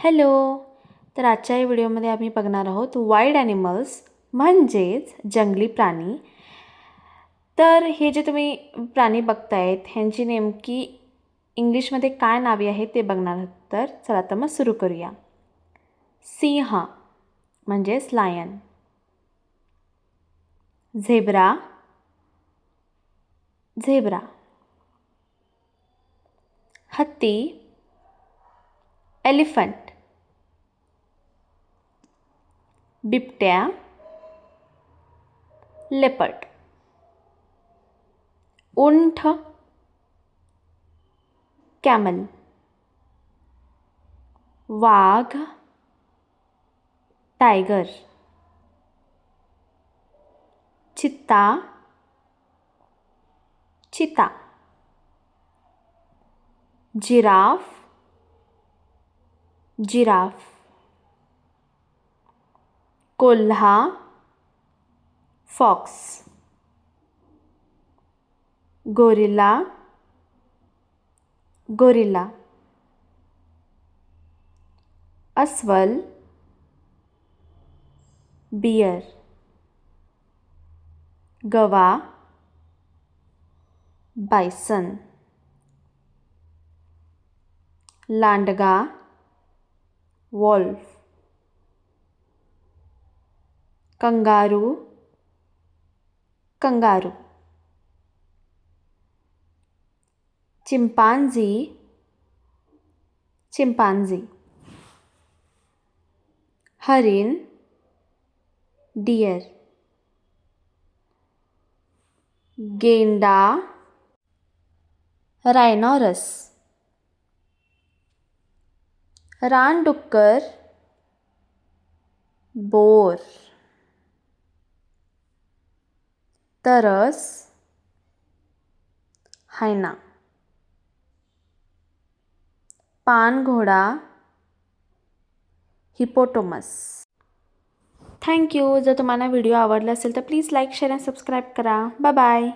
Hello. तर आजच्या या व्हिडिओमध्ये आम्ही बघणार आहोत वाईल्ड ॲनिमल्स म्हणजेच जंगली प्राणी. तर हे जे तुम्ही प्राणी बघतायत ह्यांची नेमकी इंग्लिशमध्ये काय नावे आहेत ते बघणार आहोत. तर चला तर मग सुरू करूया. सिंह म्हणजेच लायन. Zebra zebra. हत्ती एलिफंट. बिबट्या लेपर्ड. उंट कॅमल. वाघ टायगर. चित्ता चिता. Giraffe giraffe. कोल्हा फॉक्स. Gorilla gorilla. अस्वल बियर. गवा बायसन. लांडगा wolf. Kangaroo kangaroo. Chimpanzee chimpanzee. हरिण डियर. गेंडा रायनॉरस. रानडुक्कर बोर. तरस हायना. पानघोडा हिपोटोमस. थँक्यू. जर तुम्हाला व्हिडिओ आवडला असेल तर प्लीज लाईक शेअर आणि सबस्क्राईब करा. Bye bye.